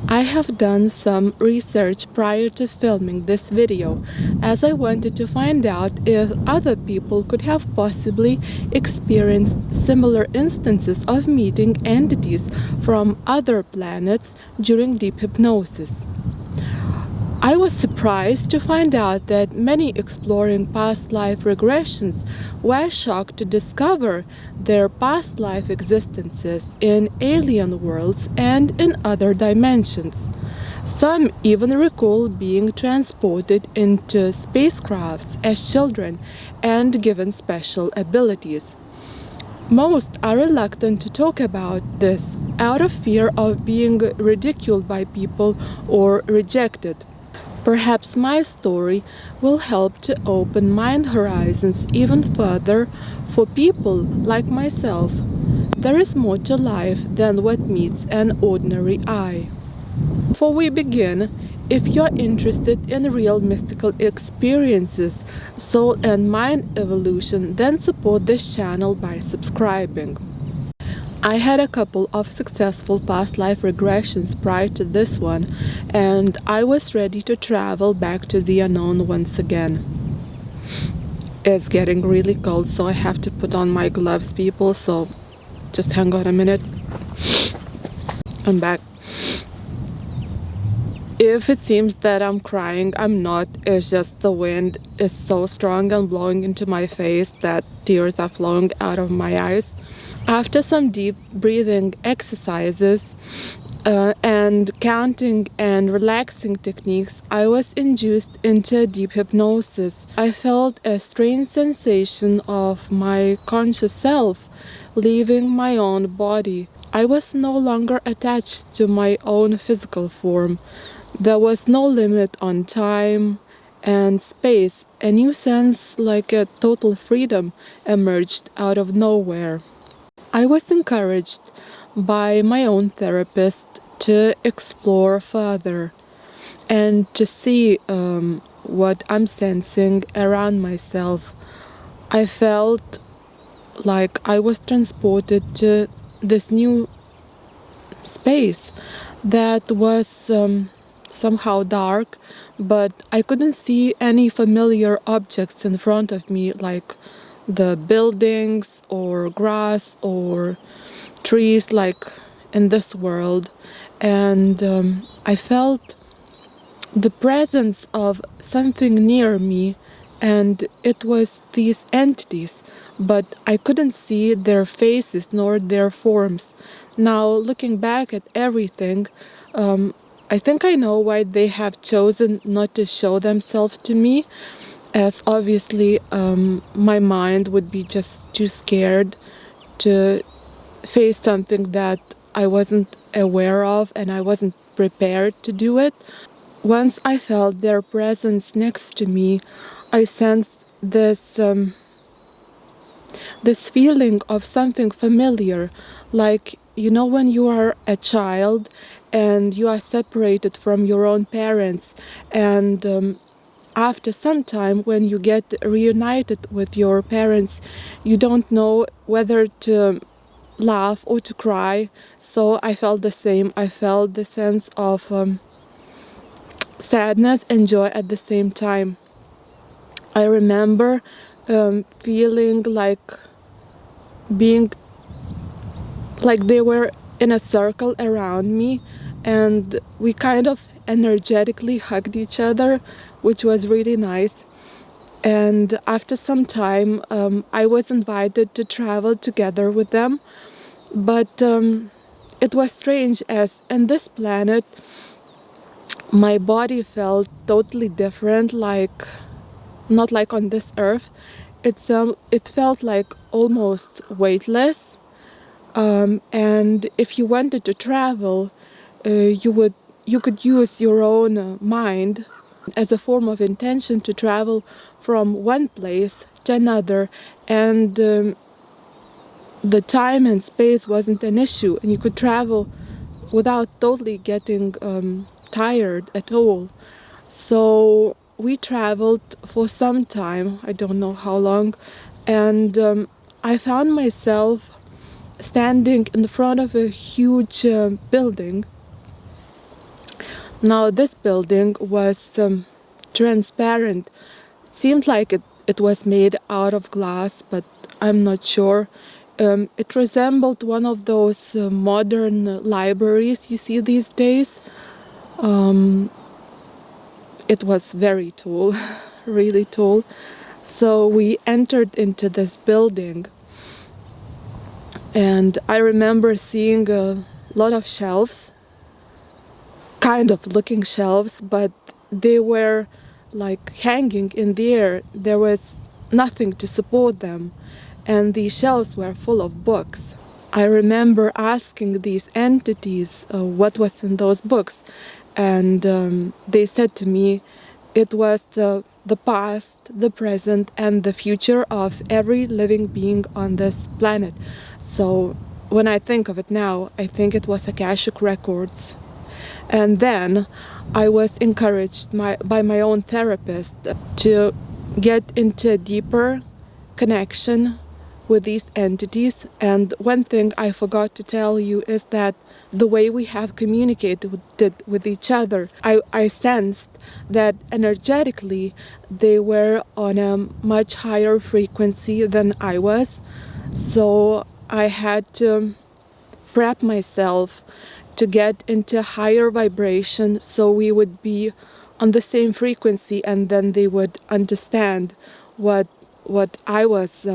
I have done some research prior to filming this video, as I wanted to find out if other people could have possibly experienced similar instances of meeting entities from other planets during deep hypnosis. I was surprised to find out that many exploring past life regressions were shocked to discover their past life existences in alien worlds and in other dimensions. Some even recall being transported into spacecrafts as children and given special abilities. Most are reluctant to talk about this out of fear of being ridiculed by people or rejected. Perhaps my story will help to open mind horizons even further for people like myself. There is more to life than what meets an ordinary eye. Before we begin, if you're interested in real mystical experiences, soul and mind evolution, then support this channel by subscribing. I had a couple of successful past life regressions prior to this one, and I was ready to travel back to the unknown once again. It's getting really cold, so I have to put on my gloves, people, so just hang on a minute. I'm back. If it seems that I'm crying, I'm not. It's just the wind is so strong and blowing into my face that tears are flowing out of my eyes. After some deep breathing exercises and counting and relaxing techniques, I was induced into deep hypnosis. I felt a strange sensation of my conscious self leaving my own body. I was no longer attached to my own physical form. There was no limit on time and space. A new sense, like a total freedom, emerged out of nowhere. I was encouraged by my own therapist to explore further and to see what I'm sensing around myself. I felt like I was transported to this new space that was somehow dark, but I couldn't see any familiar objects in front of me, like the buildings or grass or trees like in this world. And I felt the presence of something near me, and it was these entities, but I couldn't see their faces nor their forms. Now, looking back at everything, I think I know why they have chosen not to show themselves to me, as obviously my mind would be just too scared to face something that I wasn't aware of and I wasn't prepared to do it. Once I felt their presence next to me, I sensed this feeling of something familiar, like, you know, when you are a child and you are separated from your own parents, and after some time, when you get reunited with your parents, you don't know whether to laugh or to cry. So I felt the same. I felt the sense of sadness and joy at the same time. I remember feeling like being like they were in a circle around me, and we kind of energetically hugged each other, which was really nice. And after some time, I was invited to travel together with them, but it was strange, as in this planet my body felt totally different, like not like on this earth. It felt like almost weightless, and if you wanted to travel, you could use your own mind as a form of intention to travel from one place to another, and the time and space wasn't an issue, and you could travel without totally getting tired at all. So we traveled for some time, I don't know how long, and I found myself standing in front of a huge building, Now this building was transparent. It seemed like it was made out of glass, but I'm not sure. It resembled one of those modern libraries you see these days. It was very tall, really tall. So we entered into this building, and I remember seeing a lot of shelves, kind of looking shelves, but they were like hanging in the air. There was nothing to support them, and the shelves were full of books. I remember asking these entities what was in those books, and they said to me it was the past, the present, and the future of every living being on this planet. So when I think of it now, I think it was Akashic Records. And then I was encouraged by my own therapist to get into a deeper connection with these entities. And one thing I forgot to tell you is that the way we have communicated with each other, I sensed that energetically they were on a much higher frequency than I was. So I had to prep myself to get into higher vibration so we would be on the same frequency, and then they would understand what I was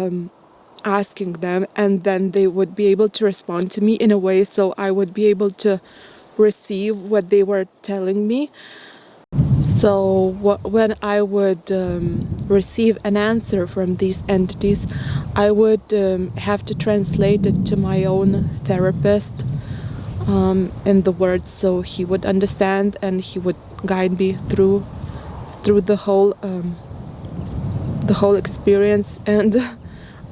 asking them, and then they would be able to respond to me in a way so I would be able to receive what they were telling me. So when I would receive an answer from these entities, I would have to translate it to my own therapist in the words so he would understand, and he would guide me through the whole experience. And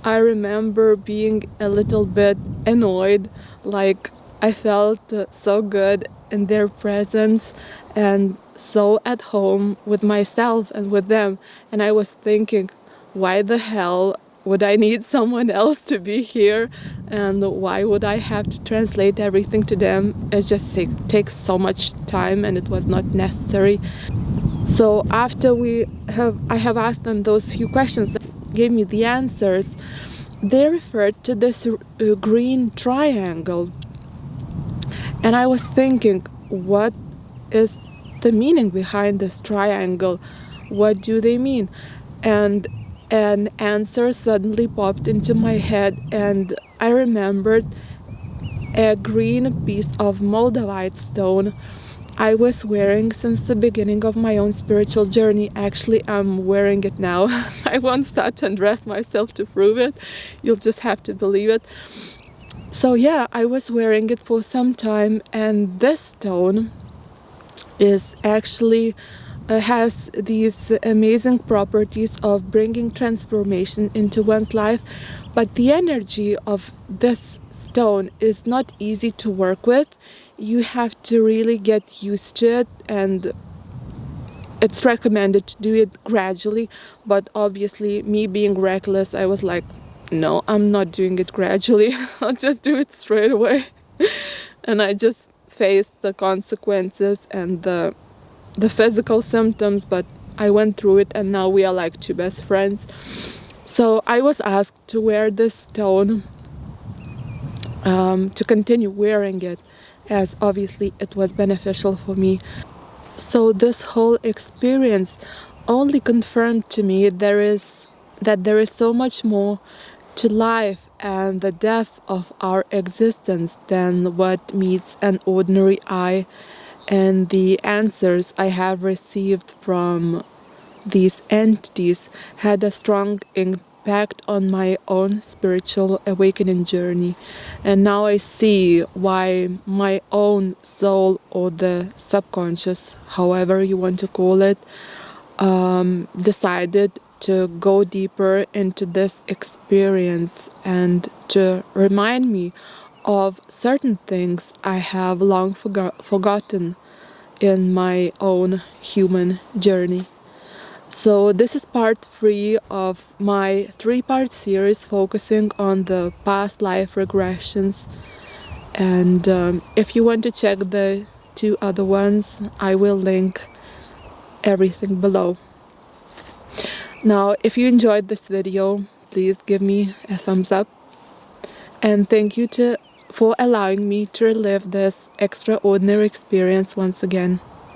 I remember being a little bit annoyed, like I felt so good in their presence and so at home with myself and with them, and I was thinking, why the hell would I need someone else to be here, and why would I have to translate everything to them? It just takes so much time, and it was not necessary. So after I have asked them those few questions that gave me the answers, they referred to this green triangle, and I was thinking, what is the meaning behind this triangle? What do they mean? And an answer suddenly popped into my head, and I remembered a green piece of moldavite stone I was wearing since the beginning of my own spiritual journey. Actually, I'm wearing it now. I won't start to undress myself to prove it. You'll just have to believe it. So yeah, I was wearing it for some time, and this stone is actually has these amazing properties of bringing transformation into one's life, but the energy of this stone is not easy to work with. You have to really get used to it, and it's recommended to do it gradually, but obviously me being reckless, I was like, no, I'm not doing it gradually. I'll just do it straight away. And I just faced the consequences and the physical symptoms, but I went through it, and now we are like two best friends. So I was asked to wear this stone, to continue wearing it, as obviously it was beneficial for me. So this whole experience only confirmed to me that there is so much more to life and the depth of our existence than what meets an ordinary eye. And the answers I have received from these entities had a strong impact on my own spiritual awakening journey. And now I see why my own soul, or the subconscious, however you want to call it, decided to go deeper into this experience and to remind me of certain things I have long forgotten in my own human journey. So this is part 3 of my 3-part series focusing on the past life regressions. And if you want to check the two other ones. I will link everything below. Now, if you enjoyed this video, please give me a thumbs up. And thank you for allowing me to relive this extraordinary experience once again.